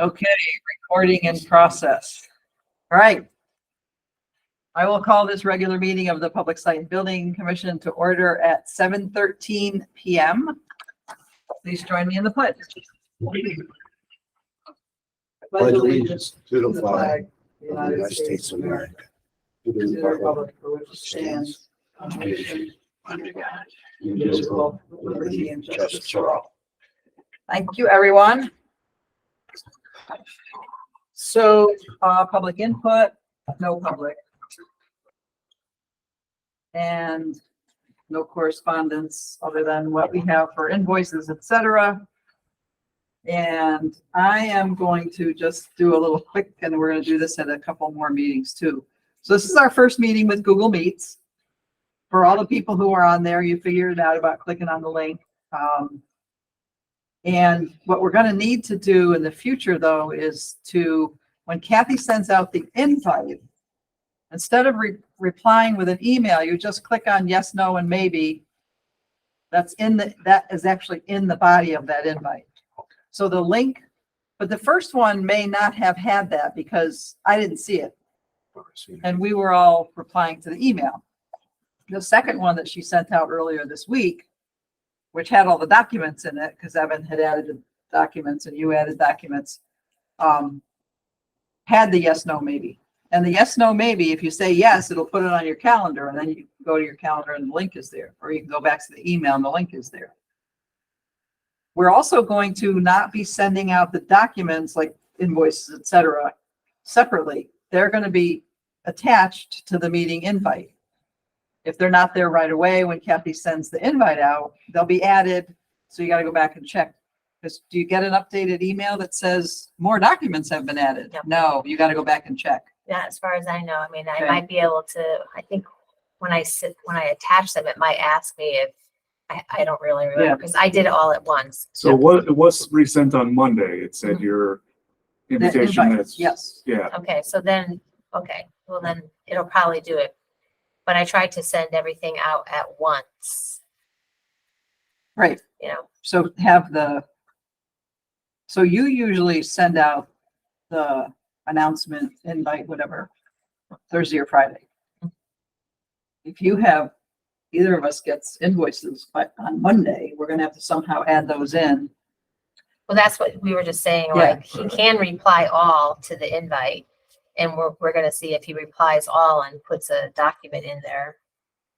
Okay, recording in process. All right. I will call this regular meeting of the Public Site and Building Commission to order at 7:13 PM. Please join me in the pledge. Pledge allegiance to the flag of the United States of America, to the republic for which it stands, one nation, under God, indivisible, with liberty and justice for all. Thank you, everyone. So, public input, no public. And no correspondence other than what we have for invoices, etc. And I am going to just do a little quick, and we're going to do this at a couple more meetings too. So this is our first meeting with Google Meets. For all the people who are on there, you figured it out about clicking on the link. And what we're going to need to do in the future, though, is to, when Kathy sends out the invite, instead of replying with an email, you just click on yes, no, and maybe. That is actually in the body of that invite. So the link, but the first one may not have had that because I didn't see it. And we were all replying to the email. The second one that she sent out earlier this week, which had all the documents in it, because Evan had added the documents and you added documents, had the yes, no, maybe. And the yes, no, maybe, if you say yes, it'll put it on your calendar, and then you go to your calendar and the link is there. Or you can go back to the email and the link is there. We're also going to not be sending out the documents like invoices, etc., separately. They're going to be attached to the meeting invite. If they're not there right away when Kathy sends the invite out, they'll be added. So you got to go back and check. Because do you get an updated email that says more documents have been added? Yep. No, you got to go back and check. Yeah, as far as I know, I mean, Okay. I might be able to, I think when I attach them, it might ask me if, I don't really remember, Yeah. because I did it all at once. So what, it was resent on Monday. It said your The invitation invite, that's, yes. yeah, Okay, so then, okay, well then it'll probably do it. But I tried to send everything out at once, Right. you know, So so you usually send out the announcement, invite, whatever, Thursday or Friday. If you have, either of us gets invoices on Monday, we're gonna have to somehow add those in. well, that's what we were just saying, Yeah. like, he can reply all to the invite. And we're gonna see if he replies all and puts a document in there.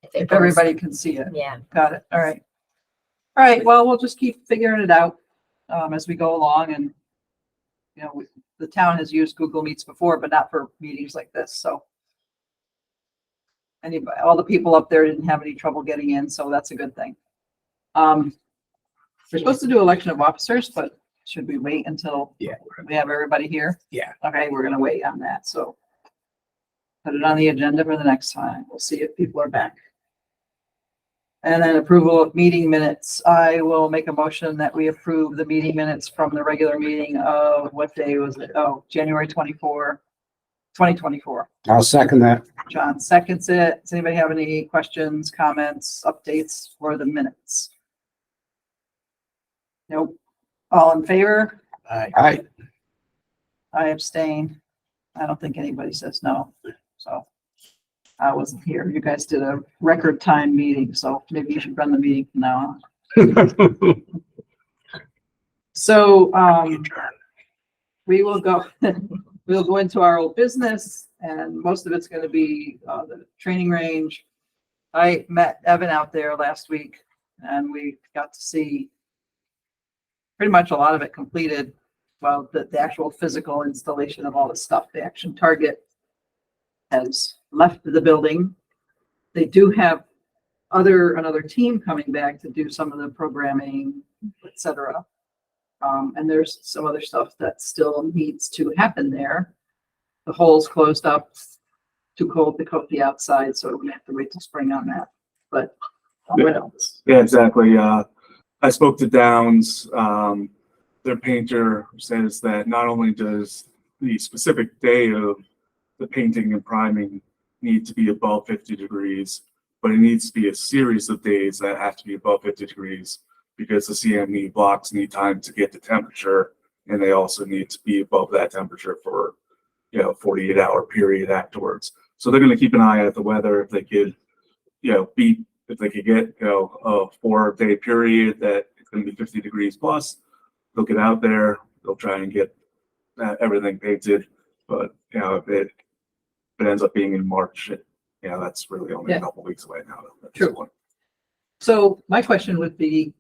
it If goes- everybody can see it. Yeah, Got it. All right. All right. Well, we'll just keep figuring it out as we go along. And, you know, the town has used Google Meets before, but not for meetings like this. So anybody, all the people up there didn't have any trouble getting in, so that's a good thing. We're supposed to do election of officers, but should we wait until Yeah. we have everybody here? Yeah. Okay, we're gonna wait on that. So put it on the agenda for the next time. We'll see if people are back. And then approval of meeting minutes. I will make a motion that we approve the meeting minutes from the regular meeting of, what day was it? Oh, January 24, 2024. I'll second that. John seconds it. Does anybody have any questions, comments, updates for the minutes? Nope. All in favor? Aye. I abstain. I don't think anybody says no, so. I wasn't here. You guys did a record time meeting, so maybe you should run the meeting from now on. So, we will go, we'll go into our old business, and most of it's gonna be, the training range. I met Evan out there last week, and we got to see pretty much a lot of it completed. Well, the actual physical installation of all the stuff, the Action Target has left the building. They do have another team coming back to do some of the programming, etc. And there's some other stuff that still needs to happen there. The hole's closed up, too cold to coat the outside, so we have to wait till spring on that. But what else? yeah, exactly. I spoke to Downs. Their painter says that not only does the specific day of the painting and priming need to be above 50 degrees, but it needs to be a series of days that have to be above 50 degrees because the CME blocks need time to get the temperature and they also need to be above that temperature for, 48-hour period afterwards. So they're going to keep an eye at the weather. If they could, if they could get, a 4-day period that it's going to be 50 degrees plus, they'll get out there, they'll try and get everything painted. But, if it ends up being in March, that's really only Yeah. a couple weeks away now. at this True. point. So my question would be,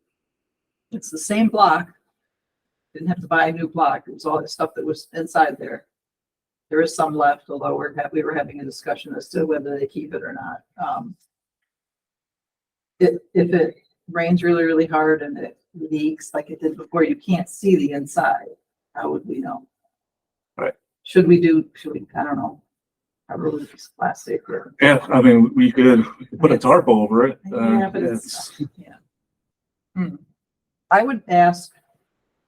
it's the same block. Didn't have to buy a new block. It was all the stuff that was inside there. There is some left, although we were having a discussion as to whether they keep it or not. If it rains really, really hard and it leaks like it did before, you can't see the inside. How would we know? Right. Should we, I don't know, probably use plastic or. Yeah, I mean, we could put a tarp over it. Yeah, but it's, yeah. I would ask,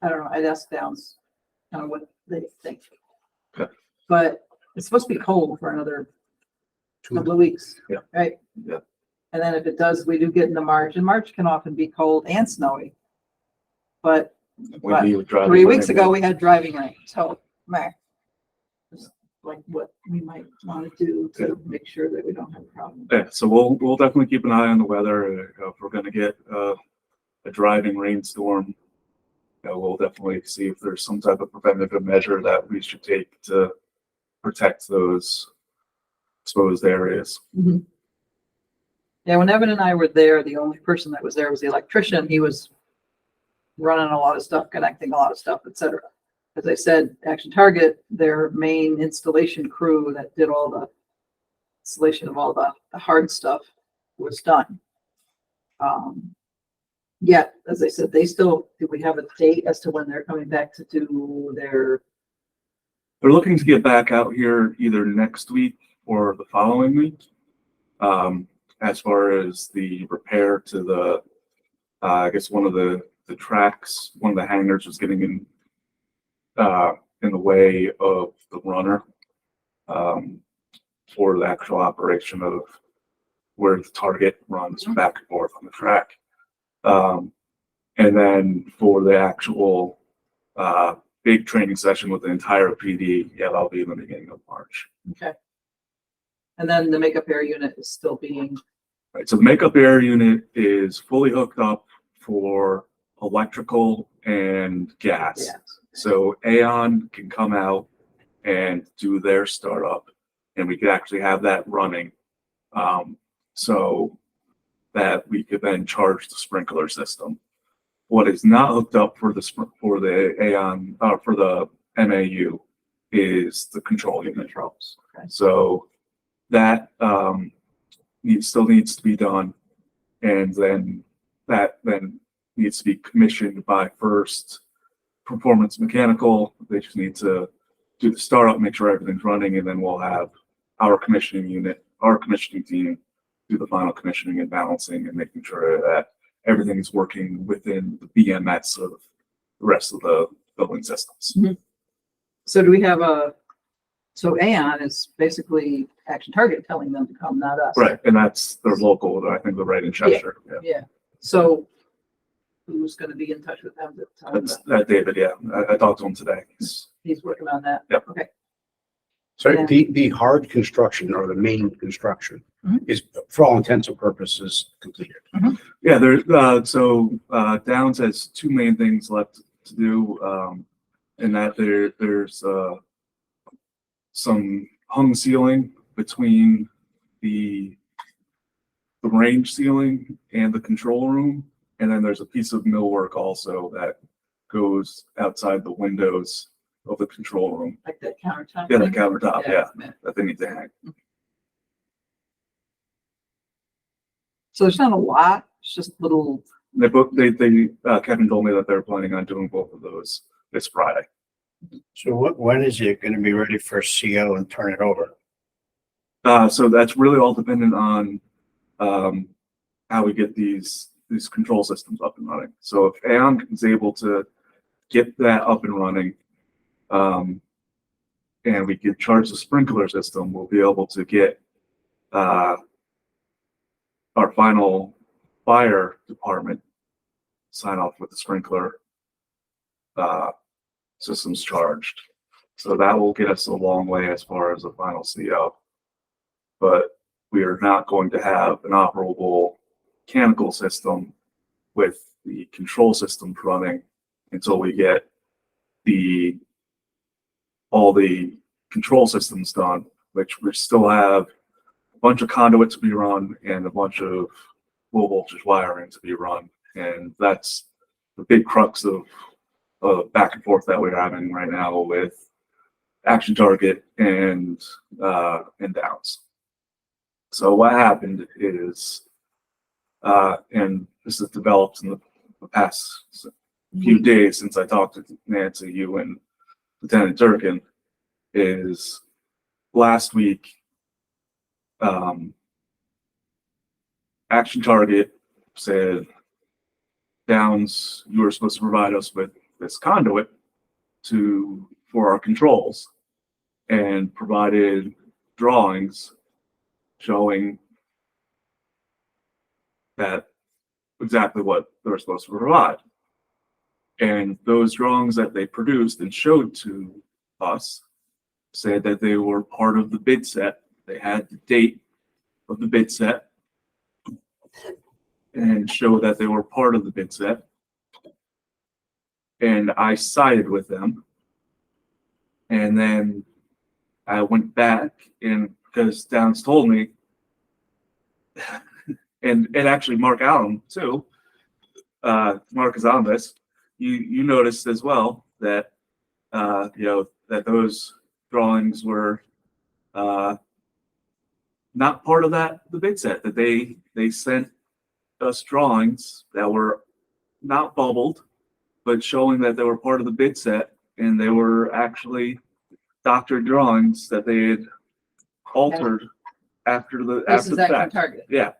I don't know, I'd ask Downs, kind of what they think. Okay. But it's supposed to be cold for another couple of weeks. Yeah. Right? Yeah. And then if it does, we do get into March, and March can often be cold and snowy. But When you drive 3 it weeks in. ago, we had driving rain, so, meh. Just like what we might want to do to make sure that we don't have a problem. Yeah, so we'll definitely keep an eye on the weather. If we're going to get a driving rainstorm, we'll definitely see if there's some type of preventative measure that we should take to protect those exposed areas. Mhm. Yeah, when Evan and I were there, the only person that was there was the electrician. He was running a lot of stuff, connecting a lot of stuff, et cetera. As I said, Action Target, their main installation crew that did all the installation of all the hard stuff was done. Yet, as I said, do we have a date as to when they're coming back to do their, They're looking to get back out here either next week or the following week. As far as the repair to the, I guess one of the tracks, one of the hangars was getting in the way of the runner for the actual operation of where the target runs back and forth on the track. And then for the actual big training session with the entire PD, that'll be in the beginning of March. okay. And then the makeup air unit is still being, Right, so the makeup air unit is fully hooked up for electrical and gas. yeah, So Aon can come out and do their startup, and we could actually have that running, so that we could then charge the sprinkler system. What is not hooked up for the Aon for the MAU is the control unit. controls. Okay. So that still needs to be done, and then that needs to be commissioned by First Performance Mechanical. They just need to do the startup, make sure everything's running, and then we'll have our commissioning team do the final commissioning and balancing and making sure that everything is working within the BMS of the rest of the building systems. So do we have so Aon is basically Action Target telling them to come, not us. Right, and that's their local, I think they're right in Chester. Yeah. Yeah. So who's going to be in touch with them to tell them That's that David, yeah. I talked to him today. he's working on that? Yep. Okay. So Yeah. the hard construction or the main construction Mhm. is, for all intents and purposes, completed. Yeah, Downs has two main things left to do, and that there's some hung ceiling between the range ceiling and the control room, and then there's a piece of millwork also that goes outside the windows of the control room. Like that countertop? Yeah, the thing? countertop, yeah, that they need to hang. So there's not a lot, it's just little, Kevin told me that they're planning on doing both of those this Friday. So when is it gonna be ready for CO and turn it over? So that's really all dependent on how we get these control systems up and running. So if Aon is able to get that up and running, and we can charge the sprinkler system, we'll be able to get our final fire department sign off with the sprinkler systems charged. So that will get us a long way as far as the final CO. But we are not going to have an operable mechanical system with the control systems running until we get all the control systems done, which we still have a bunch of conduits to be run and a bunch of low voltage wiring to be run. And that's the big crux of back and forth that we're having right now with Action Target and Downs. So what happened is, and this has developed in the past few days since I talked to Nancy, you, and Lieutenant Durkin, is last week, Action Target said, Downs, you were supposed to provide us with this conduit for our controls, and provided drawings showing that exactly what they were supposed to provide. And those drawings that they produced and showed to us said that they were part of the bid set. They had the date of the bid set and show that they were part of the bid set. And I sided with them. And then I went back, and because Downs told me, and actually Mark Allen too, Mark is on this, you noticed as well that, that those drawings were not part of the bid set, that they sent us drawings that were not bubbled, but showing that they were part of the bid set, and they were actually doctored drawings that they had altered after the This is Action fact. Target. Yeah.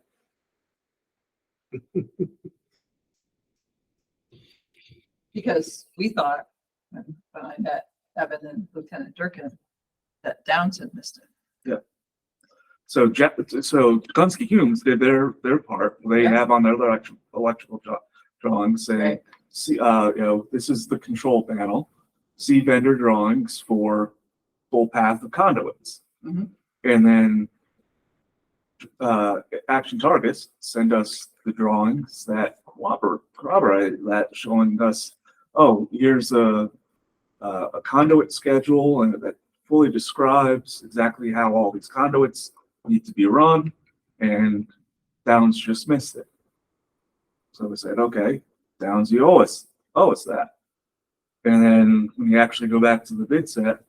Because we thought, when I met Evan and Lieutenant Durkin, that Downs had missed it. So Gunsky Humes did their part. They Yeah. have on their electrical drawings saying, Right. see, this is the control panel. See vendor drawings for full path of conduits. Mhm. And then Action Targets send us the drawings that corroborate that, showing us, oh, here's a conduit schedule, and that fully describes exactly how all these conduits need to be run, and Downs just missed it. So we said, okay, Downs, you owe us that. And then when you actually go back to the bid set,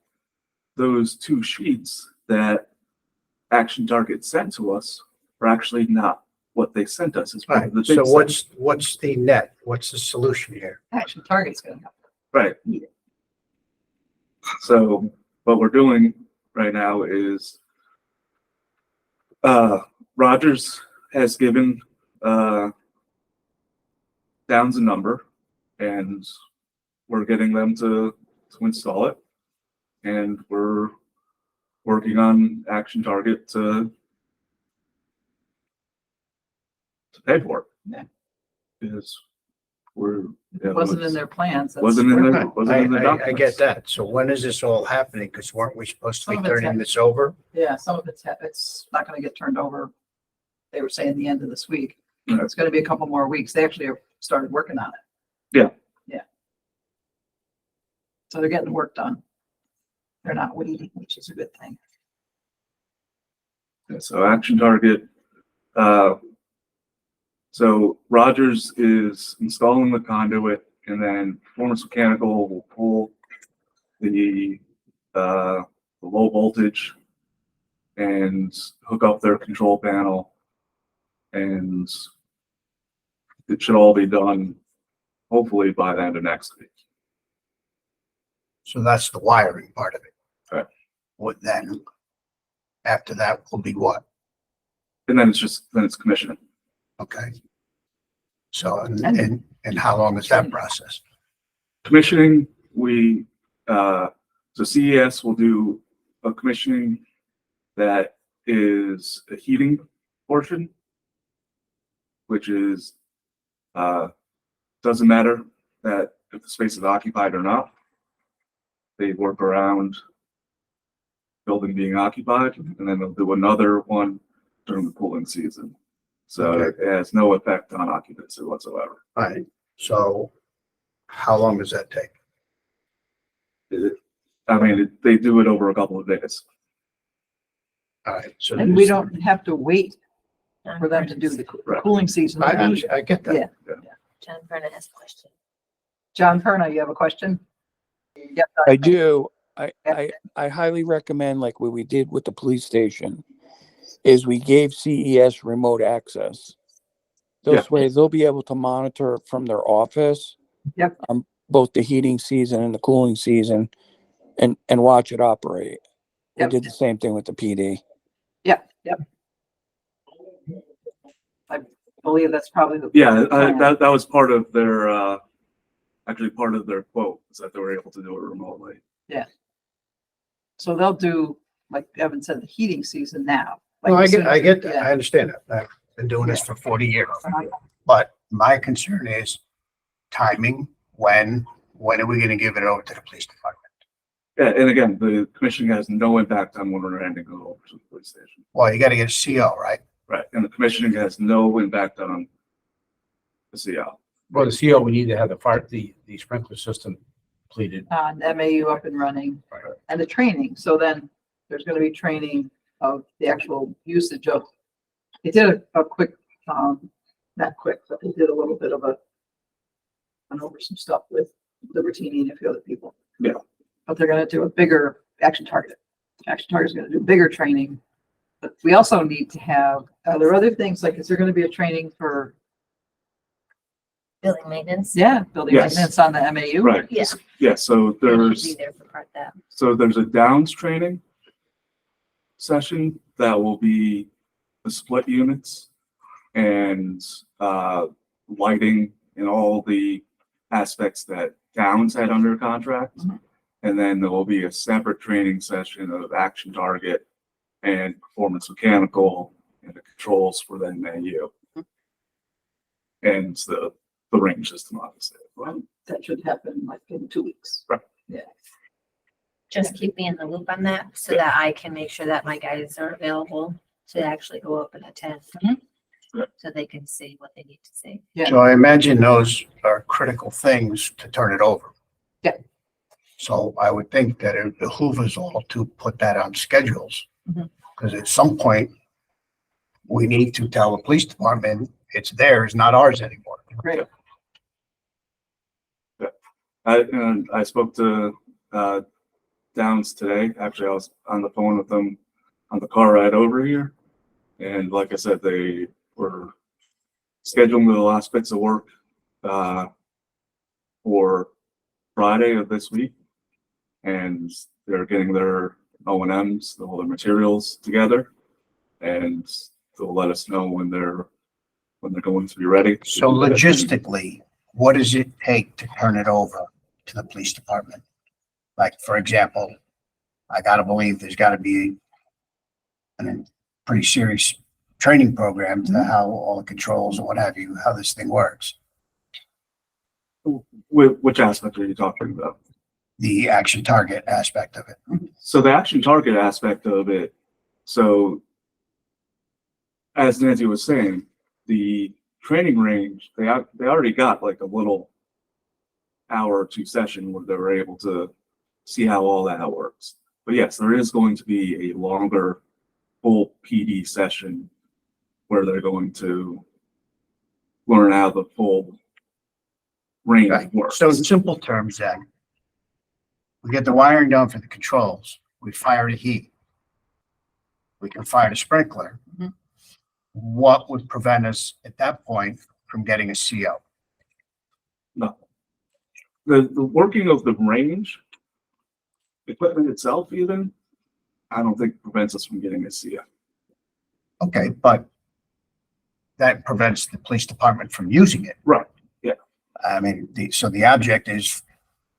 those two sheets that Action Target sent to us are actually not what they sent us as part Right, of the bid so set. what's the net? What's the solution here? Action Target's gonna help. Right. So what we're doing right now is Rogers has given Downs a number, and we're getting them to install it. And we're working on Action Target to pay for it. Yeah. Because we're. It wasn't in their plans. That's Wasn't in where- their, wasn't in their I documents. get that. So when is this all happening? Because weren't we supposed to Some be of it's turning happening. this over? Yeah, some of it's not gonna get turned over. They were saying the end of this week. Yeah. It's gonna be a couple more weeks. They actually have started working on it. Yeah. Yeah. So they're getting the work done. They're not waiting, which is a good thing. Yeah, so Action Target, so Rogers is installing the conduit, and then Performance Mechanical will pull the low voltage and hook up their control panel, and it should all be done hopefully by the end of next week. So that's the wiring part of it. Right. What then? After that will be what? And then it's commissioning. Okay. So, and how long is that process? Commissioning, so CES will do a commissioning that is a heating portion, which is, doesn't matter that if the space is occupied or not. they work around building being occupied, and then they'll do another one during the cooling season. So Okay. it has no effect on occupancy whatsoever. All right, so how long does that take? I mean, they do it over a couple of days. All right, so. And we don't have to wait for them to do the Right. cooling season. I get that. John Vernon has a question. John Perna, you have a question? Yep. I do. I Yeah. highly recommend, like what we did with the police station, is we gave CES remote access. This way they'll be able to monitor from their office. Yep. Both the heating season and the cooling season and watch it operate. We Yep. did the same thing with the PD. I believe that's probably the. Yeah, plan. that was part of their, actually part of their quote, is that they were able to do it remotely. So they'll do, like Evan said, the heating season now. No, I Like, get, I get that. yeah. I understand that. I've been doing this for 40 years. But my concern is timing. When are we gonna give it over to the police department? Yeah, and again, the commission has no impact on when we're handing it over to the police station. Well, you gotta get a CO, right? Right, and the commission has no impact on the CO. For the CO, we need to have the sprinkler system completed. MAU up and running Right. and the training. So then there's gonna be training of the actual usage of, they did a quick, not quick, but they did a little bit of went over some stuff with Libertini and a few other people. Yeah. But they're gonna do a bigger Action Target. Action Target's gonna do bigger training. But we also need to have, are there other things, like, is there gonna be a training for, Building maintenance? building Yes. maintenance on the MAU? Right. Yeah. Yeah, so They should there's. be there for part that. So there's a downs training session that will be the split units and lighting and all the aspects that downs had under contract. Mhm. And then there will be a separate training session of Action Target and Performance Mechanical and the controls for the MAU. And the range system, obviously. Well, that should happen like in 2 weeks. Right. Just keep me in the loop on that so that I can make sure that my guys are available to actually go up and attend. Mhm. Yeah. So they can see what they need to see. Yeah. So I imagine those are critical things to turn it over. Yeah. So I would think that it behooves us all to put that on schedules. Mhm. Because at some point, we need to tell the police department it's theirs, not ours anymore. Great. I spoke to Downs today. Actually, I was on the phone with them on the car ride over here. And like I said, they were scheduling the last bits of work for Friday of this week. And they're getting their O&Ms, all their materials together. And they'll let us know when they're going to be ready. So logistically, what does it take to turn it over to the police department? Like, for example, I gotta believe there's gotta be a pretty serious training program to how all the controls and what have you, how this thing works. Which aspect are you talking about? The Action Target aspect of it. So the Action Target aspect of it, so as Nancy was saying, the training range, they already got like a little hour or two session where they were able to see how all that works. But yes, there is going to be a longer full PD session where they're going to learn how the full range Right. works. So in simple terms then, we get the wiring done for the controls, we fire the heat. We can fire the sprinkler. Mhm. What would prevent us at that point from getting a CO? No. The working of the range, equipment itself even, I don't think prevents us from getting a CO. Okay, but that prevents the police department from using it. Right, yeah. I mean, so the object is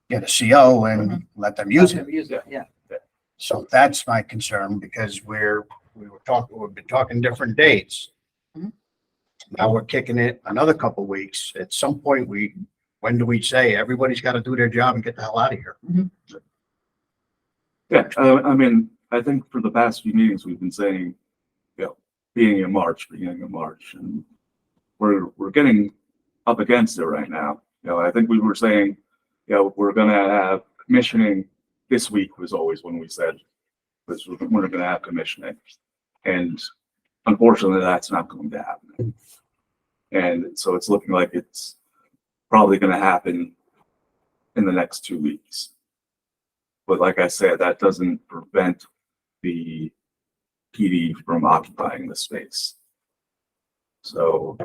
get a CO and let them use it. Use it, yeah. So that's my concern because we've been talking different dates. Mhm. Now we're kicking it another couple weeks. At some point, when do we say everybody's got to do their job and get the hell out of here? Yeah, I mean, I think for the past few meetings, we've been saying, you know, beginning of March, and we're getting up against it right now. You know, I think we were saying, you know, we're gonna have commissioning this week was always when we said, this, we're gonna have commissioning. And unfortunately, that's not going to happen. And so it's looking like it's probably gonna happen in the next 2 weeks. But like I said, that doesn't prevent the PD from occupying the space. So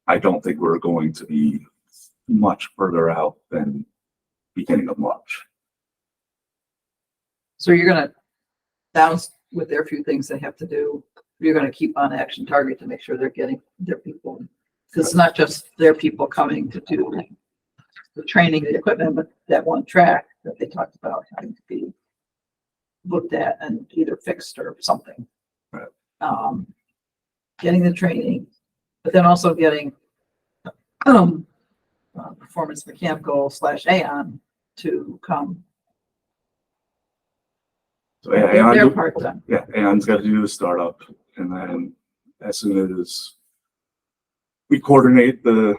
I don't think we're going to be much further out than beginning of March. So you're gonna bounce with their few things they have to do. You're gonna keep on Action Target to make sure they're getting their people. Because it's not just their people coming to do the training, the equipment, but that one track that they talked about having to be looked at and either fixed or something. Right. Getting the training, but then also getting Performance Mechanical / Aon to come. So yeah, Get their Aon, part done. yeah, Aon's got to do the startup, and then as soon as we coordinate the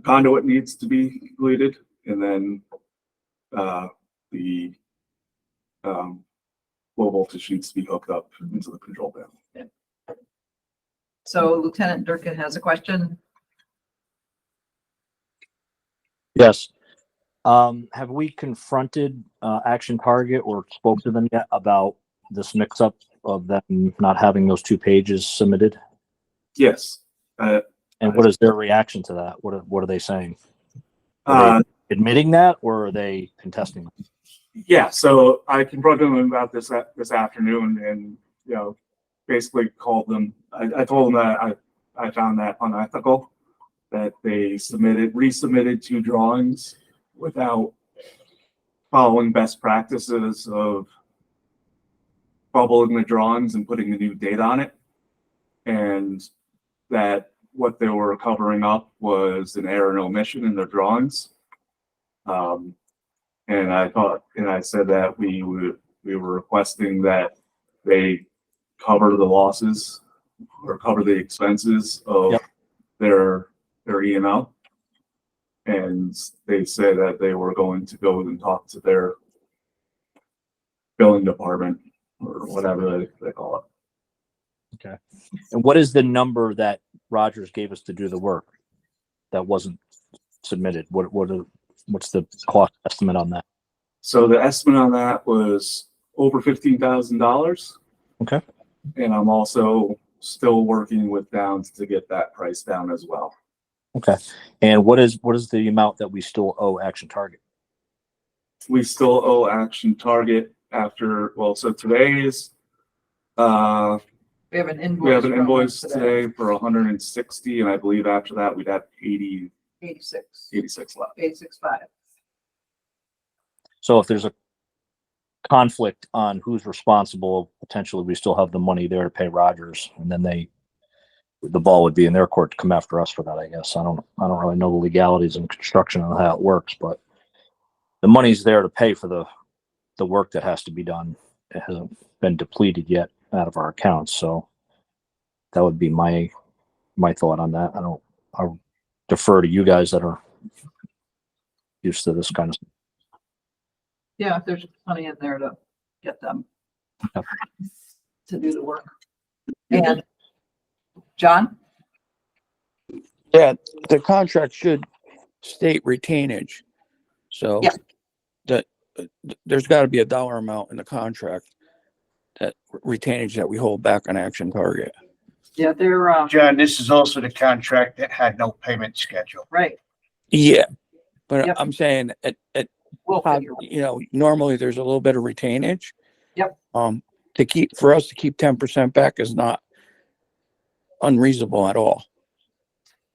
conduit needs to be completed, and then the low voltage needs to be hooked up into the control panel. So Lieutenant Durkin has a question. Yes. Have we confronted Action Target or spoke to them yet about this mix-up of them not having those 2 pages submitted? Yes. And what is their reaction to that? What are they saying? Admitting that, or are they contesting it? Yeah, so I confronted them about this afternoon, and you know, basically called them. I told them that I found that unethical, that they resubmitted 2 drawings without following best practices of bubbling the drawings and putting the new date on it, and that what they were covering up was an error and omission in their drawings. And I said that we were requesting that they cover the losses or cover the expenses of their E&O. And they said that they were going to go and talk to their billing department or whatever they call it. Okay. And what is the number that Rogers gave us to do the work that wasn't submitted? What's the cost estimate on that? So the estimate on that was over $15,000. Okay. And I'm also still working with Downs to get that price down as well. Okay. And what is the amount that we still owe Action Target? We still owe Action Target so today is, We have an invoice. we have an from invoice today, today for 160, and I believe after that we'd have 86, 86 left. 865. So if there's a conflict on who's responsible, potentially we still have the money there to pay Rogers, and then the ball would be in their court to come after us for that, I guess. I don't really know the legalities in construction and how it works, but the money's there to pay for the work that has to be done. It hasn't been depleted yet out of our accounts, so that would be my thought on that. I'll defer to you guys that are used to this kind of stuff. Yeah, if there's money in there to get them to do the work. And John? Yeah, the contract should state retainage. So Yeah. there's got to be a dollar amount in the contract, that retainage that we hold back on Action Target. Yeah, they're, John, this is also the contract that had no payment schedule. right. Yeah, but Yep. I'm saying We'll figure it. normally there's a little bit of retainage. Yep. For us to keep 10% back is not unreasonable at all.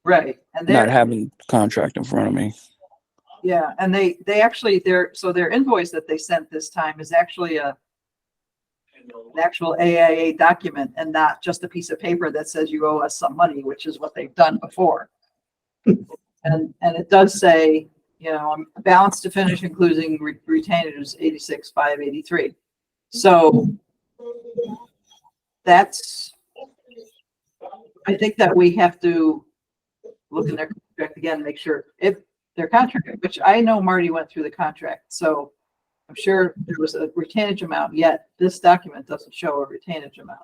Right. And Not they're, having contract in front of me. yeah, and they actually, their invoice that they sent this time is actually an actual AIA document and not just a piece of paper that says you owe us some money, which is what they've done before. And it does say, balance to finish, including retainage, 86,583. So that's, I think that we have to look in their contract again, make sure if their contract, which I know Marty went through the contract, so I'm sure there was a retainage amount, yet this document doesn't show a retainage amount.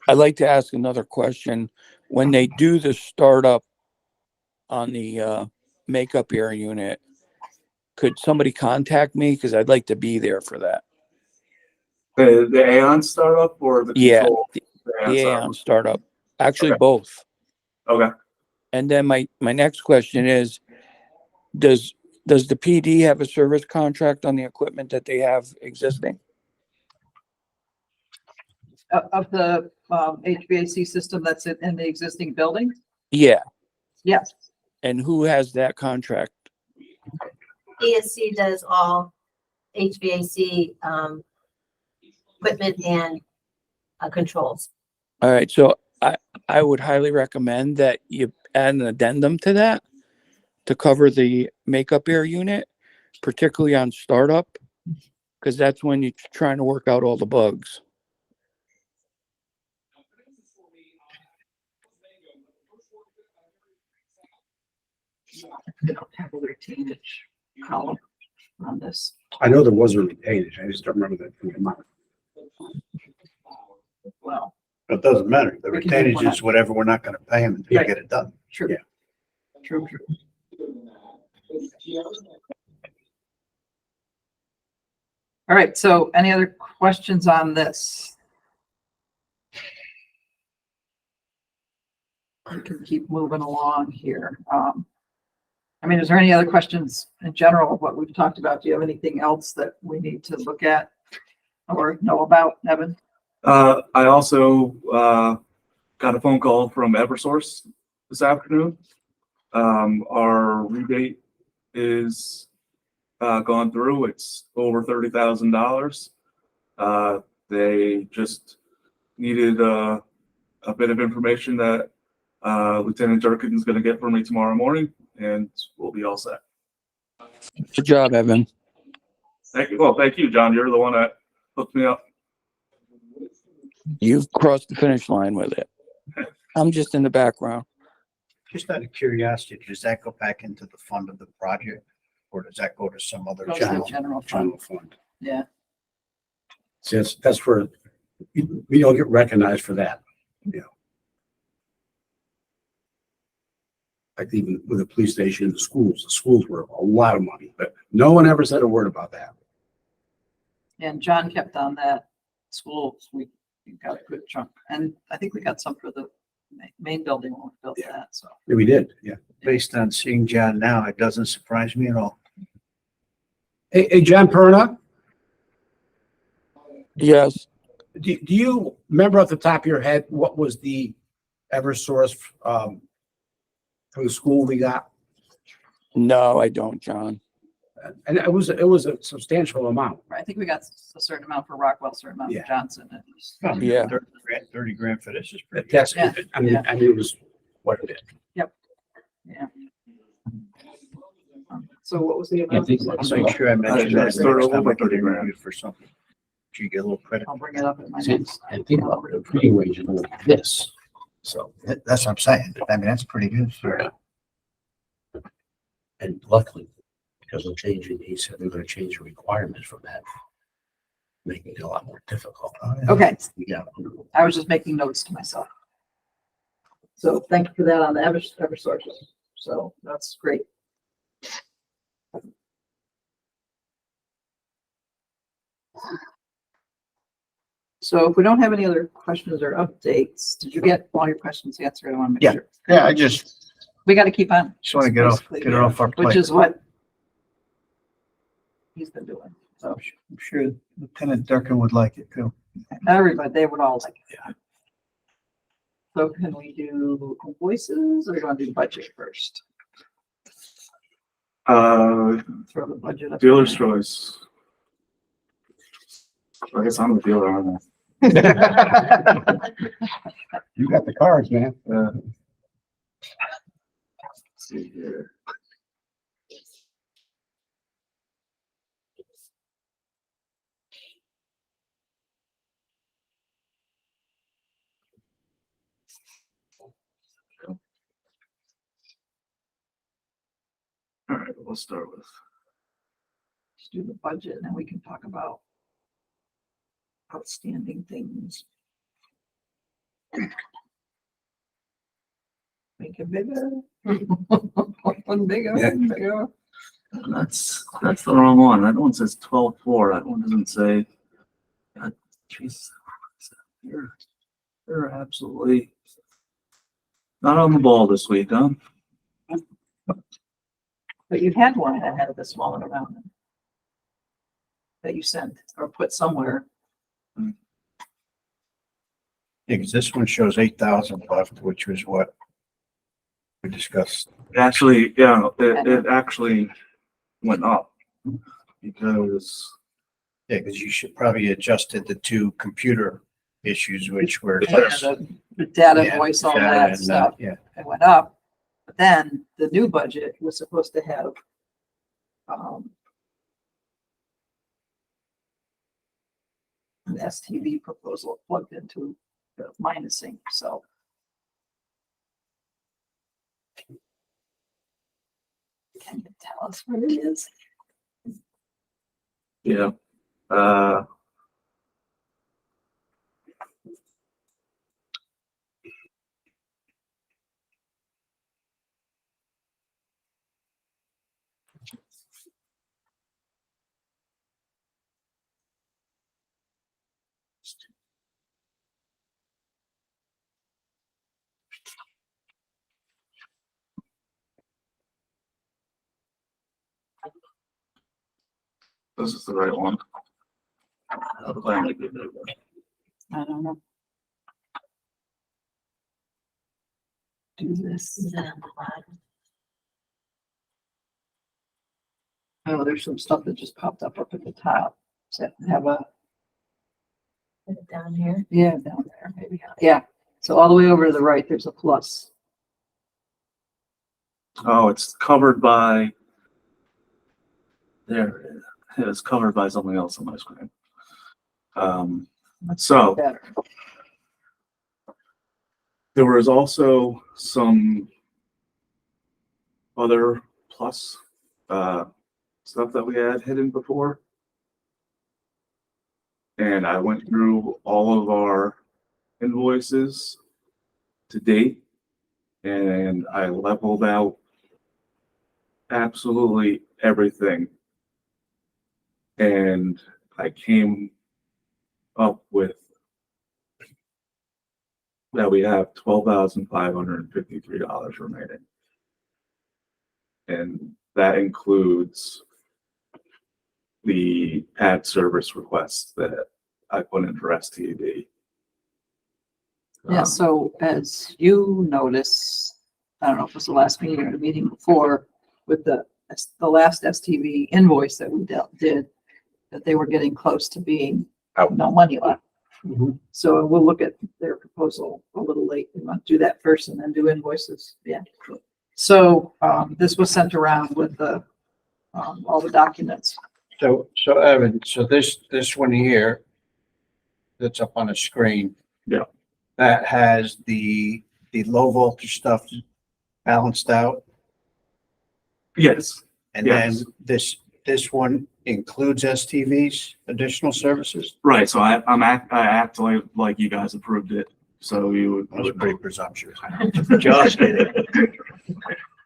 I'd like to ask another question. When they do the startup on the makeup air unit, could somebody contact me? Because I'd like to be there for that. The Aon startup or the Yeah, control? the Aon startup. Aon startup. Actually, Okay. both. Okay. And then my next question is, does the PD have a service contract on the equipment that they have existing? Of the HVAC system that's in the existing building? Yeah. Yes. And who has that contract? ESC does all HVAC, equipment and controls. All right, so I would highly recommend that you add an addendum to that to cover the makeup air unit, particularly on startup, because that's when you're trying to work out all the bugs. They don't have a retainage column on this. I know there was a retainage. I just don't remember that from the amount. Well, It doesn't matter. The We can do retainage one. is whatever we're not gonna pay them until Right. we get it done. true. Yeah. True. All right, so any other questions on this? We can keep moving along here. I mean, is there any other questions in general of what we've talked about? Do you have anything else that we need to look at or know about, Evan? I also got a phone call from Eversource this afternoon. Our rebate is gone through. It's over $30,000. They just needed a bit of information that Lieutenant Durkin is going to get for me tomorrow morning, and we'll be all set. Good job, Evan. Thank you. Well, thank you, John. You're the one that hooked me up. You've crossed the finish line with it. I'm just in the background. Just out of curiosity, does that go back into the fund of the project? Or does that go to some other Goes to the channel? general fund. General fund. Yeah, See, that's where we don't get recognized for that, you know. Like even with the police station, the schools were a lot of money, but no one ever said a word about that. and John kept on that. Schools, we got a good chunk, and I think we got some for the main building when we built Yeah. that, so. Yeah, we did, yeah. Based on seeing John now, it doesn't surprise me at all. Hey, John Perna, Yes. do you remember off the top of your head, what was the Eversource, for the school we got? No, I don't, John. And it was a substantial amount. I think we got a certain amount for Rockwell, a certain amount for Yeah. Johnson. And Yeah. 30 grand for this is pretty. That's, Yeah. I mean, it was what it is. yeah. So what was the amount? I'll make sure I mention that next Start over time I with get 30 grand. interviewed for something. Do you get a little credit? I'll bring it up in my See, next. and think about the training wage and this. So, That's what I'm saying. I mean, that's pretty good for. and luckily, because of changing, he said they're gonna change the requirements for that. Making it a lot more difficult. Okay, Yeah. I was just making notes to myself. So thank you for that on the Eversource. So that's great. So if we don't have any other questions or updates, did you get all your questions answered? I want to make Yeah. sure. Yeah, I just We got to keep on. want to get it off our Which plate. is what he's been doing. So I'm sure Lieutenant Durkin would like it too. everybody, they would all like it. So can we do voices or do you want to do budget first? Throw the budget up. Dealer's choice. I guess I'm the dealer, aren't I? You got the cards, man. Let's see here. we'll start with. Let's do the budget and then we can talk about outstanding things. Make it bigger. One bigger, one bigger. That's the wrong one. That one says 12-4. That one doesn't say. God, jeez. You're absolutely not on the ball this week, huh? But you had one that had the smaller amount that you sent or put somewhere. Yeah, because this one shows 8,000 left, which was what we discussed. Actually, yeah, it actually went up because Yeah, because you should probably adjusted the two computer issues, which were. The data, Yeah, voice, all data that and, stuff. Yeah, It went up. But then the new budget was supposed to have an STV proposal plugged into the minusing, so. Can you tell us what it is? yeah. This is the right one. I'll finally get it. I don't know. Do this. Is that on the bottom? Oh, there's some stuff that just popped up at the top. Does that have a, Is it down here? yeah, down there, maybe. Yeah, so all the way over to the right, there's a plus. Oh, it's covered by. There, it is covered by something else on my screen. So Better. there was also some other plus stuff that we had hidden before. And I went through all of our invoices to date and I leveled out absolutely everything. And I came up with that we have $12,553 remaining. And that includes the ad service requests that I put in for STD. Yeah, so as you notice, I don't know if it was the last meeting or the meeting before, with the last STV invoice that we did, that they were getting close to being Out. no money left. Mhm. So we'll look at their proposal a little late. We want to do that first and then do invoices. Yeah. So this was sent around with the all the documents. So Evan, so this one here that's up on the screen. Yeah. That has the low voltage stuff balanced out. Yes, And then Yes. this one includes STV's additional services. right. So I act like you guys approved it. So you That was would. pretty presumptuous. Just kidding.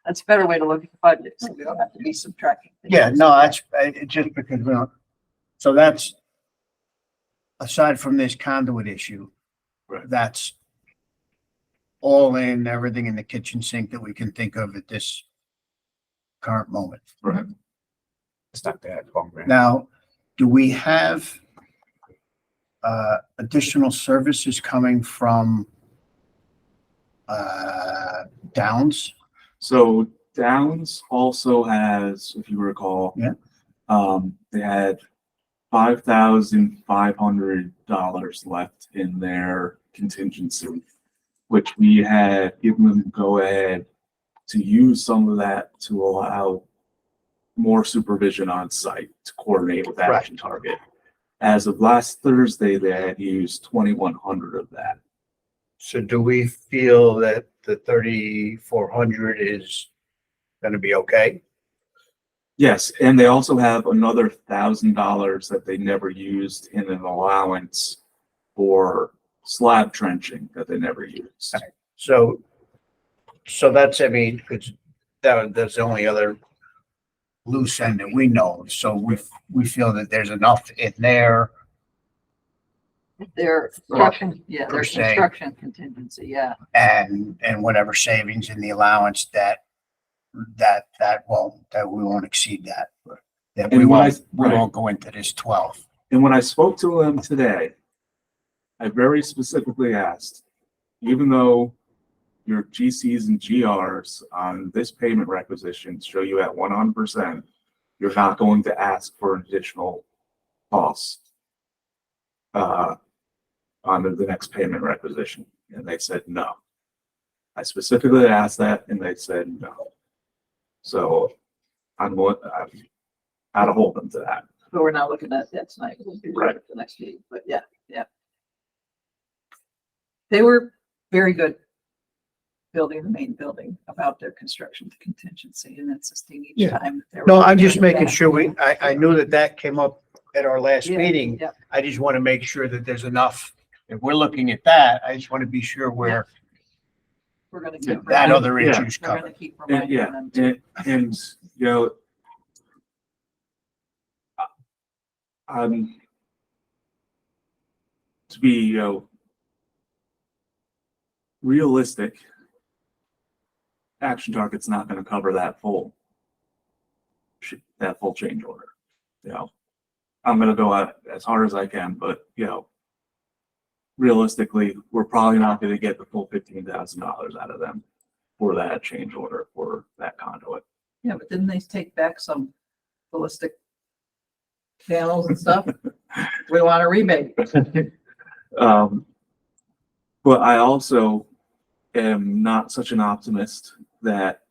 That's a better way to look at the budget, so we don't have to be subtracting. things. Yeah, no, that's just because we don't, so that's aside from this conduit issue. Right. That's all in, everything in the kitchen sink that we can think of at this current moment. Right. It's not bad. 12 grand. Now, do we have additional services coming from Downs? So Downs also has, if you recall. Yeah. They had $5,500 left in their contingency, which we had given them go ahead to use some of that to allow more supervision on site to coordinate with Action Target. As of last Thursday, they had used 2,100 of that. So do we feel that the 3,400 is gonna be okay? Yes, and they also have another $1,000 that they never used in an allowance for slab trenching that they never used. So, that's, I mean, because that's the only other loose end that we know. So we feel that there's enough in there. Their construction, yeah, Per their se. construction contingency, yeah. And whatever savings in the allowance that we won't exceed that. That we And when I- won't go into this 12. And when I spoke to them today, I very specifically asked, even though your GCs and GRs on this payment requisition show you at 100%, you're not going to ask for an additional cost on the next payment requisition. And they said no. I specifically asked that and they said no. So I'm how to hold them to that. But we're not looking at that tonight. We'll do Right. it the next meeting, but yeah. They were very good building the main building about their construction contingency and insisting each Yeah. time. that they were No, I'm just doing making that. sure I knew that came up at our last Yeah, meeting. yeah. I just want to make sure that there's enough. If we're looking at that, I just want to be sure where We're gonna keep. that other Yeah. issue's We're gonna covered. keep And, reminding yeah, them. to- and you know, to be, realistic, Action Target's not going to cover that full change order. I'm going to go out as hard as I can, but realistically, we're probably not going to get the full $15,000 out of them for that change order for that conduit. Yeah, but didn't they take back some ballistic panels and stuff? We want a rebate. But I also am not such an optimist that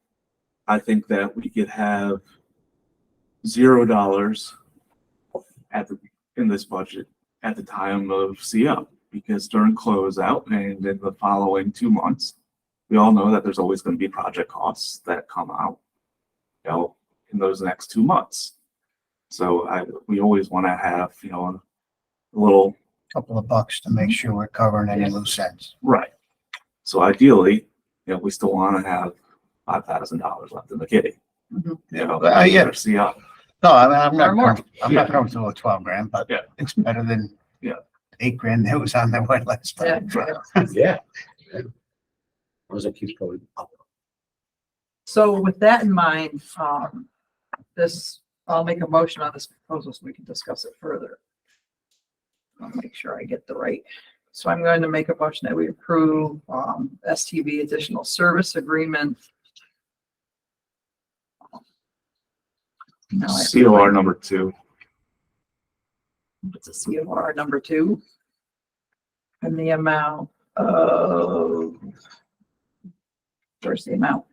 I think that we could have $0 in this budget at the time of CO, because during closeout and in the following 2 months, we all know that there's always going to be project costs that come out, in those next 2 months. So we always want to have, a little. Couple of bucks to make sure we're covering any loose ends. Right. So ideally, we still want to have $5,000 left in the kitty. Mhm. Yeah. for CO. No, I'm not, Or more. I'm not comfortable with 12 grand, but Yeah. it's better than Yeah. 8 grand that was on the wet last Yeah. time. Yeah. As long as it keeps going up. So with that in mind, I'll make a motion on this proposal so we can discuss it further. I'll make sure I get the right. So I'm going to make a motion that we approve, STV additional service agreement. Now I have to COR find- number 2. It's a COR number 2. And the amount of, where's the amount?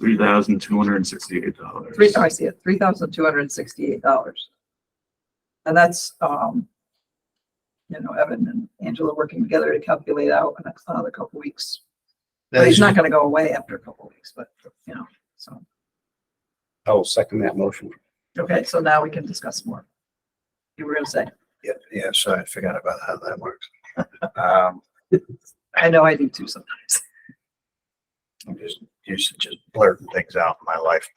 $3,268. I see it, $3,268. And that's, Evan and Angela working together to calculate out another couple weeks. But he's not gonna go away after a couple weeks, but, so, I will second that motion. okay, so now we can discuss more. You were gonna say, Yeah, so I forgot about how that works. I know I do too sometimes. I'm just blurting things out in my life.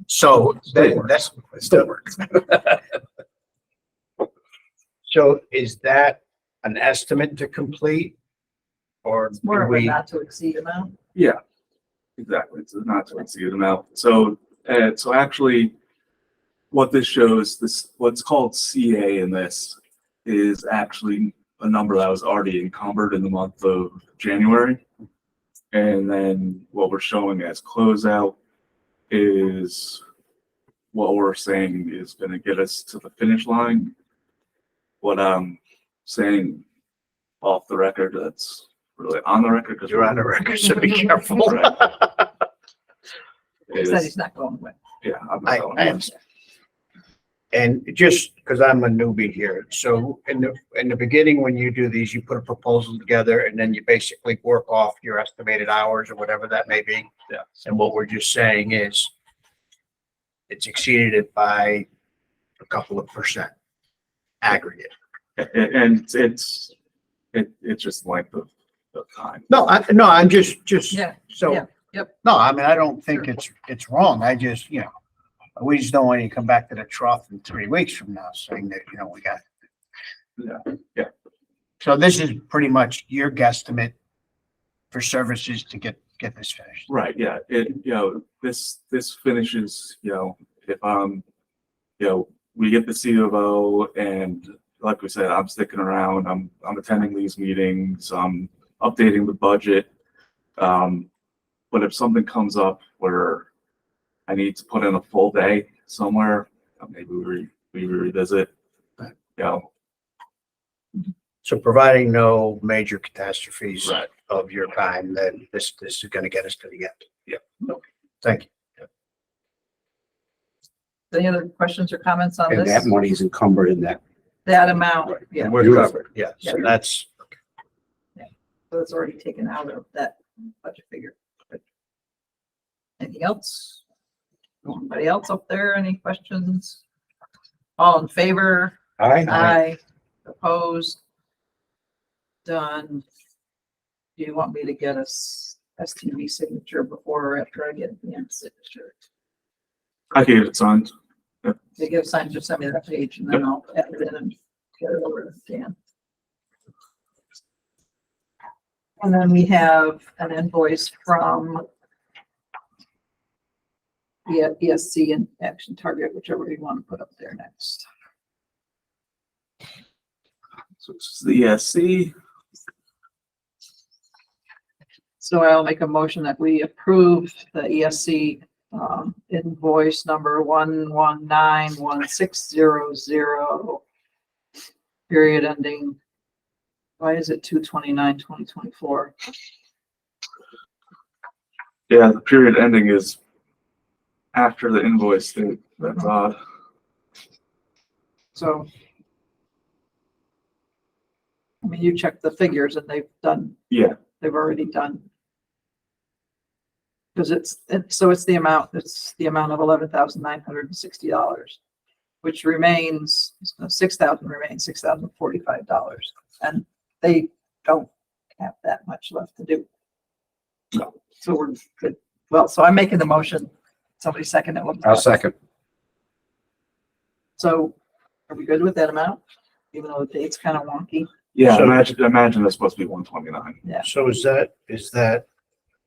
So that's It still works. So is that an estimate to complete? Or It's more do of a we, not to exceed amount. Yeah, exactly. It's not to exceed amount. So actually, what this shows, what's called CA in this is actually a number that was already encumbered in the month of January. And then what we're showing as closeout is what we're saying is going to get us to the finish line. What I'm saying off the record, that's really on the record. 'cause you're on the record, so be careful. Right. He said he's not going away. Yeah. I'm I going. understand. And just because I'm a newbie here, so in the beginning, when you do these, you put a proposal together and then you basically work off your estimated hours or whatever that may be. Yeah. And what we're just saying is it's exceeded it by a couple of percent aggregate. And it's just length of time. No, I'm just, Yeah, so. yeah, yep. No, I mean, I don't think it's wrong. I just, we just don't want you to come back to the trough in 3 weeks from now saying that, we got. Yeah. So this is pretty much your guesstimate for services to get this finished. Right, yeah, this finishes, if we get the C of O and like we said, I'm sticking around, I'm attending these meetings, I'm updating the budget. But if something comes up where I need to put in a full day somewhere, maybe we revisit, So providing no major catastrophes Right. of your kind, then this is gonna get us to the end. Yeah. Thank you. Any other questions or comments on And that this? money is encumbered in that. That amount, yeah, And we're Beautiful. covered, yeah, so Yeah. that's, so it's already taken out of that budget figure. Anything else? Anybody else up there? Any questions? All in favor? Aye. Opposed? Done. Do you want me to get us STV signature before or after I get the end signature? I gave it signed. They get signed, just send me that page and then I'll add it in and get it over to Dan. And then we have an invoice from ESC and Action Target, whichever you want to put up there next. So it's the ESC. So I'll make a motion that we approve the ESC invoice number 1191600, period ending. Why is it 2/29/2024? Yeah, the period ending is after the invoice date. That's odd. So, I mean, you check the figures and they've already done. Because it's the amount of $11,960, which remains, $6,045. And they don't have that much left to do. No. So we're good. Well, so I'm making the motion. Somebody second it. I'll second. So are we good with that amount? Even though the date's kind of wonky? Yeah, So- imagine that's supposed to be 129. Yeah. so is that,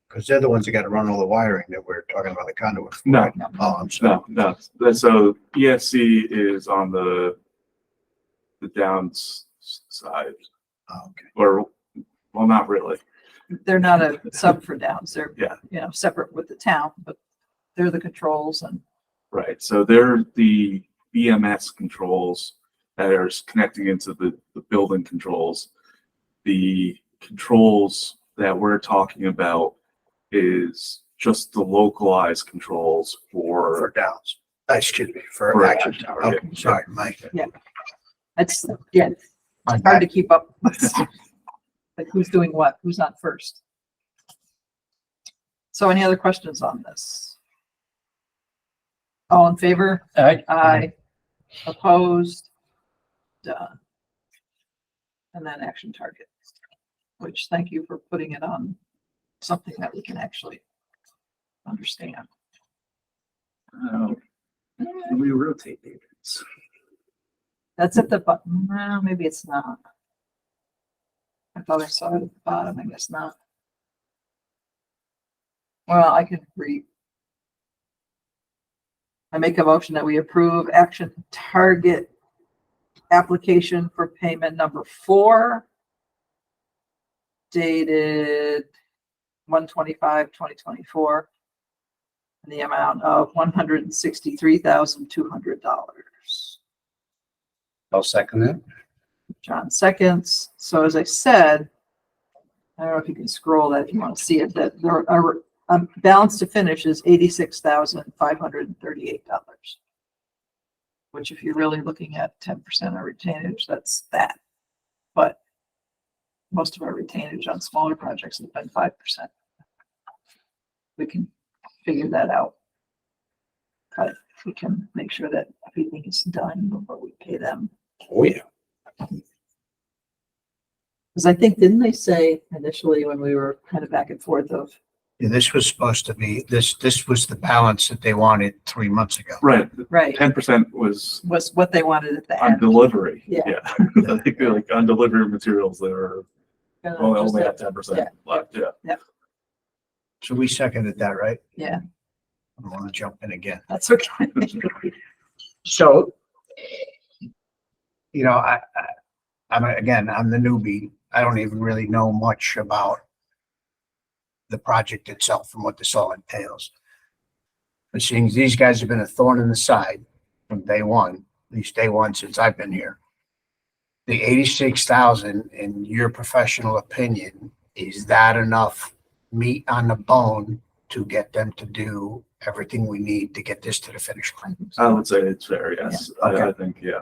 because they're the ones that gotta run all the wiring that we're talking about the conduit. No, Oh, I'm sorry. no. So ESC is on the downs side, Oh, okay. or, well, not really. They're not a sub for Downs. They're, Yeah. separate with the town, but they're the controls and Right, so they're the BMS controls that are connecting into the building controls. The controls that we're talking about is just the localized controls For for, Downs. Excuse me, for For Action Action Tower. Tower, Okay, sorry, Mike. it's, hard to keep up. Like who's doing what, who's not first. So any other questions on this? All in favor? Aye. Opposed? Done. And then Action Target, which thank you for putting it on something that we can actually understand. We rotate it. That's at the bottom. Well, maybe it's not. I thought I saw it at the bottom. I guess not. Well, I can read. I make a motion that we approve Action Target application for payment number 4, dated 1/25/2024, in the amount of $163,200. I'll second that. John seconds. So as I said, I don't know if you can scroll that if you want to see it, that there are balance to finish is $86,538. Which if you're really looking at 10% of retainage, that's that. But most of our retainage on smaller projects has been 5%. We can figure that out. Cut it. we can make sure that everything is done before we pay them. Oh, yeah. Because I think, didn't they say initially when we were kind of back and forth of, Yeah, this was supposed to be, this was the balance that they wanted 3 months ago. Right, right, 10% was was what they wanted at the on end. delivery. Yeah. I think they're like on delivery materials, they were, Gonna well, just only have- at 10% left, yeah. So we seconded that, right? Yeah, I don't want to jump in again. that's okay. So, you know, I'm the newbie. I don't even really know much about the project itself and what this all entails. But seeing these guys have been a thorn in the side from day one, at least day one since I've been here. The 86,000, in your professional opinion, is that enough meat on the bone to get them to do everything we need to get this to the finish line? I would say it's fair, yes. Yeah, okay. I think, yeah,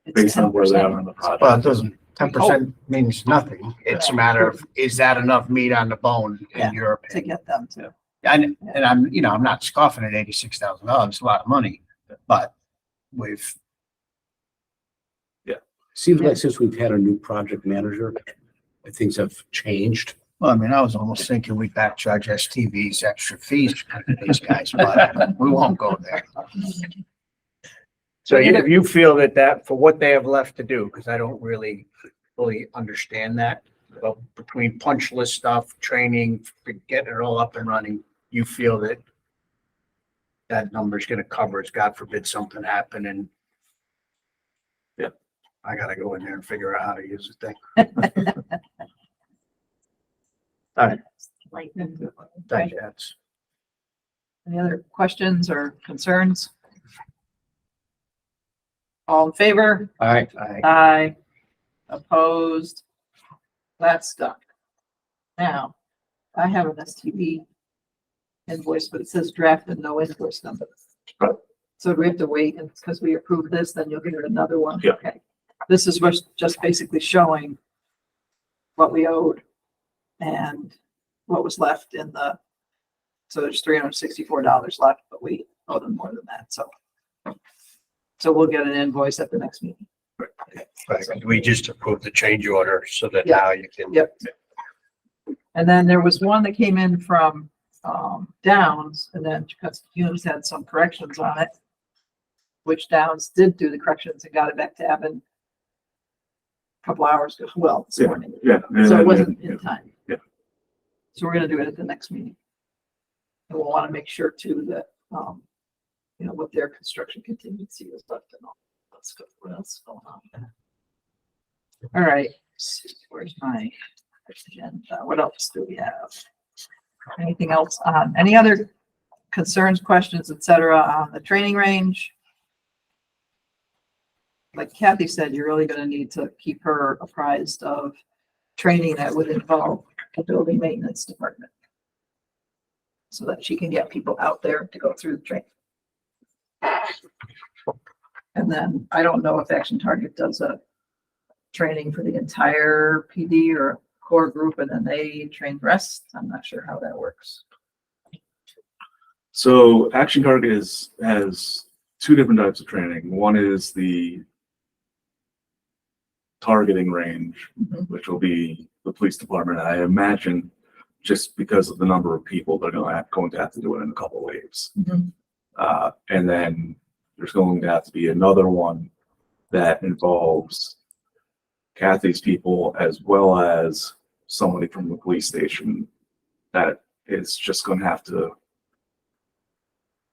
It's based on where they are 10%. on the project. Well, it doesn't, 10% means nothing. It's a matter of, is that enough meat on the bone Yeah, in your To opinion? get them to, And I'm, you know, I'm not scoffing at $86,000. It's a lot of money, but with, Seems like since we've had a new project manager, things have changed. well, I mean, I was almost thinking we'd back charge STVs extra fees for these guys, but we won't go there. So you feel that for what they have left to do, because I don't really fully understand that, but between punch list stuff, training, getting it all up and running, you feel that that number's gonna cover us, God forbid something happen and Yeah. I gotta go in there and figure out how to use the thing. All right, like, thank you. That's any other questions or concerns? All in favor? All right. Aye. Opposed? That's done. Now, I have an STV invoice, but it says draft and no invoice number. Right. So do we have to wait, and because we approved this, then you'll get another one? Yeah. Okay. This is just basically showing what we owed and what was left in the, so there's $364 left, but we owe them more than that, so. So we'll get an invoice at the next meeting. right. We just approved the change order so that Yeah. now you can. Yep. And then there was one that came in from Downs, and then because Humes had some corrections on it, which Downs did do the corrections and got it back to Evan a couple hours ago, well, this Yeah. morning. Yeah. So it and- wasn't yeah. in time. Yeah. So we're gonna do it at the next meeting. And we'll want to make sure too that, you know, what their construction contingency is left and all. Let's go, what else is going on? All right, where's my agenda? What else do we have? Anything else on, any other concerns, questions, et cetera, on the training range? Like Kathy said, you're really gonna need to keep her apprised of training that would involve the building maintenance department. So that she can get people out there to go through the training. And then I don't know if Action Target does a training for the entire PD or a core group and then they train the rest. I'm not sure how that works. So Action Target has two different types of training. One is the targeting range, Mhm. which will be the police department. I imagine just because of the number of people, they're going to have to do it in a couple of waves. Mhm. And then there's going to have to be another one that involves Kathy's people as well as somebody from the police station that is just going to have to,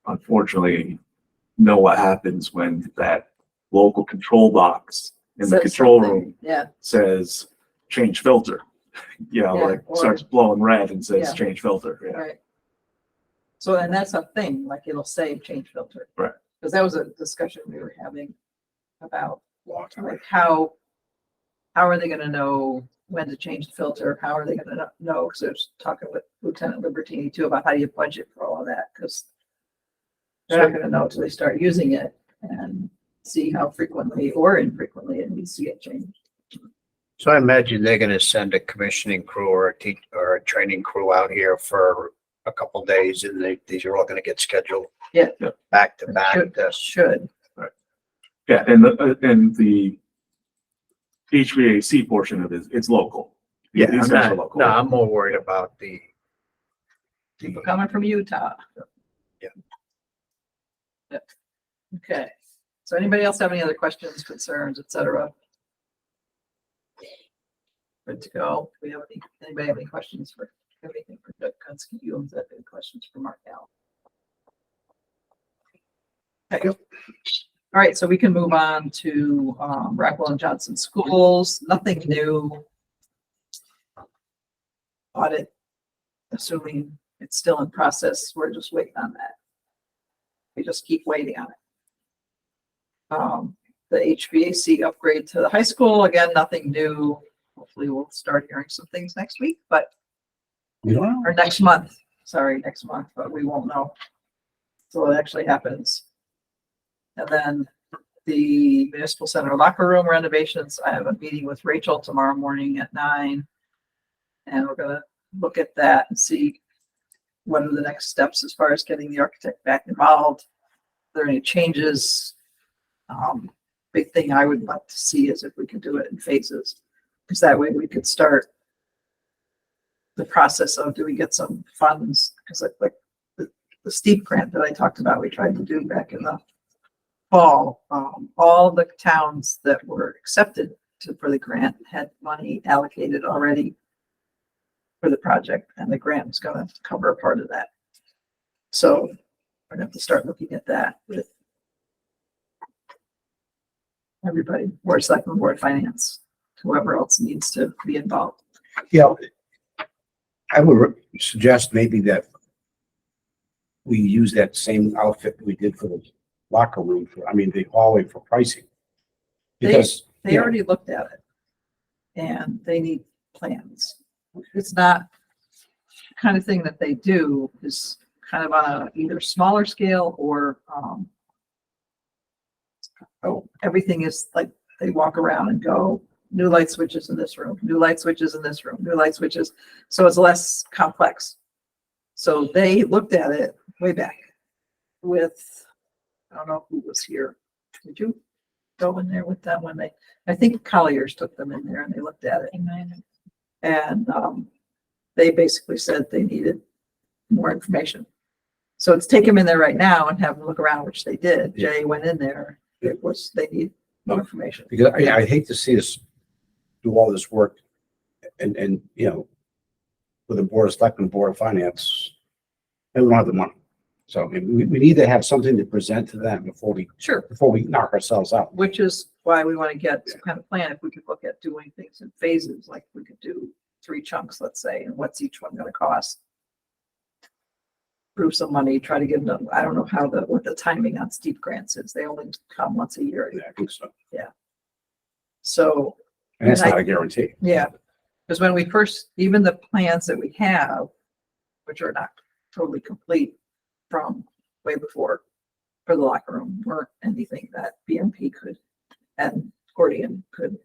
unfortunately, know what happens when that local control box in the Says control something. room Yeah, says change filter. Yeah, Like or- starts blowing red and says Yeah. change filter. Yeah. right. So, and that's a thing, like it'll say change filter. Right. Because that was a discussion we were having about like how are they gonna know when to change the filter? How are they gonna know? Because I was talking with Lieutenant Libertini too about how do you budget for all of that, because they're not gonna know until they start using it and see how frequently or infrequently it needs to get changed. So I imagine they're gonna send a commissioning crew or a training crew out here for a couple days and these are all gonna get scheduled back to back. Should. Yeah, and the HVAC portion of it, it's local. Yeah, These I'm guys are not, local. no, I'm more worried about the, People coming from Utah. Yeah. Yep. Okay. So anybody else have any other questions, concerns, et cetera? Good to go. Do we have anybody have any questions for, anything for Doug Kunsky? You have any questions for Mark Allen? Okay. All right, so we can move on to Rockwell and Johnson Schools. Nothing new. Audit, assuming it's still in process, we're just waiting on that. We just keep waiting on it. The HVAC upgrade to the high school, again, nothing new. Hopefully we'll start hearing some things next week, but, You don't know. or next month, sorry, next month, but we won't know. So it actually happens. And then the municipal center locker room renovations, I have a meeting with Rachel tomorrow morning at 9. And we're gonna look at that and see what are the next steps as far as getting the architect back involved. Are there any changes? Big thing I would like to see is if we could do it in phases, because that way we could start the process of, do we get some funds? Because like the steep grant that I talked about, we tried to do back in the fall. All the towns that were accepted for the grant had money allocated already for the project, and the grant was gonna cover a part of that. So we're gonna have to start looking at that with everybody, board of selectmen, board of finance, whoever else needs to be involved. Yeah. I would suggest maybe that we use that same outfit we did for the locker room for, I mean, the hallway for pricing. Because, They yeah. already looked at it and they need plans. It's not the kind of thing that they do is kind of on a either smaller scale or, everything is like, they walk around and go, new light switches in this room, new light switches in this room, new light switches. So it's less complex. So they looked at it way back with, I don't know who was here. Did you go in there with them when I think Colliers took them in there and they looked at it. And they basically said they needed more information. So it's take them in there right now and have them look around, which they did. Jay went in there. It was, they need more information. Because I hate to see us do all this work and, you know, with the board of selectmen, board of finance, and we don't have the money. So I mean, we need to have something to present to them before we knock ourselves out. Which is why we want to get some kind of plan. If we could look at doing things in phases, like we could do 3 chunks, let's say, and what's each one going to cost? Prove some money, try to give them, I don't know what the timing on steep grants is. They only come once a year. Yeah, I think so. So, And that's not a guarantee. yeah, because when we first, even the plans that we have, which are not totally complete from way before for the locker room, weren't anything that BMP could and Gordian could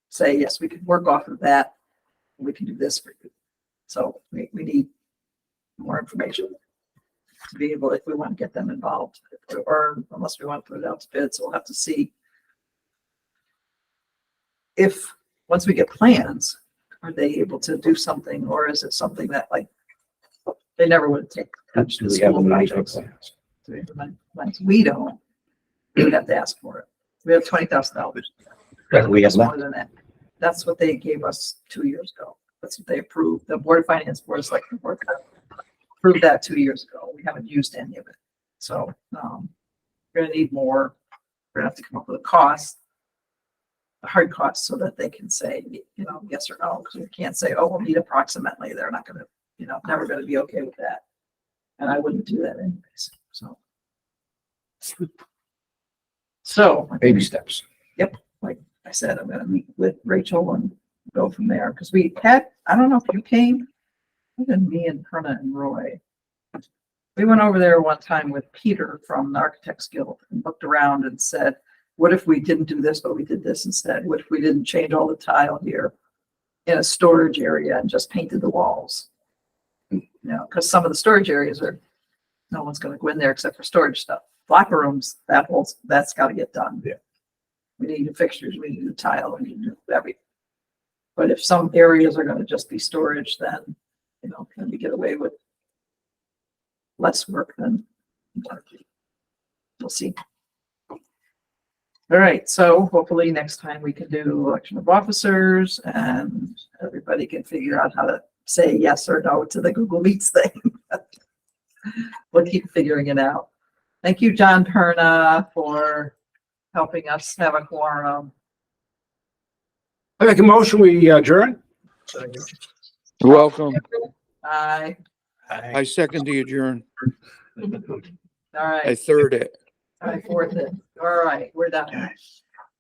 say, yes, we could work off of that. We can do this for you. So we need more information to be able, if we want to get them involved, or unless we want to put it out to bid. So we'll have to see if, once we get plans, are they able to do something, or is it something that like, they never would take. touch Do the we have the school money for projects. plans? Do we have the money? We don't. We would have to ask for it. We have $20,000. We have That's more left. than that. That's what they gave us 2 years ago. That's what they approved. The Board of Finance, Board of Selectmen, Board approved that 2 years ago. We haven't used any of it. So, we're gonna need more. We're gonna have to come up with a cost, a hard cost, so that they can say, you know, yes or no, because we can't say, oh, we'll need approximately. They're not gonna, never gonna be okay with that. And I wouldn't do that anyways, so. So. Baby steps. Like I said, I'm gonna meet with Rachel and go from there, because we had, I don't know if you came, even me and Perna and Roy. We went over there one time with Peter from the Architects Guild and looked around and said, what if we didn't do this, but we did this instead? What if we didn't change all the tile here in a storage area and just painted the walls? You know, because some of the storage areas are no one's gonna go in there except for storage stuff. Locker rooms, that's gotta get done. Yeah. We need new fixtures, we need new tile, we need new everything. But if some areas are gonna just be storage, then, you know, can we get away with less work than? We'll see. All right, so hopefully next time we can do election of officers and everybody can figure out how to say yes or no to the Google Meets thing. We'll keep figuring it out. Thank you, John Perna, for helping us have a quorum. I make a motion, we adjourn? You're welcome. Aye. I second the adjourn. All I right, third it. I fourth it. All right, we're done.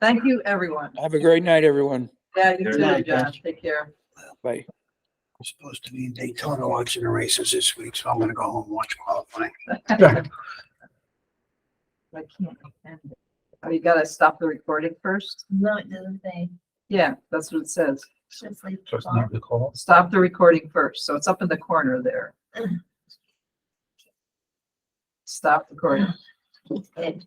Thank you, everyone. Have a great night, everyone. Yeah, you Good too, night, John. Take care. Bye. I'm supposed to be in Daytona watching the races this week, so I'm gonna go home and watch qualifying. I can't end it. Oh, you gotta stop the recording first? No, it doesn't say. Yeah, that's what it says. Just like. the call. Stop the recording first. So it's up in the corner there. Stop recording. It-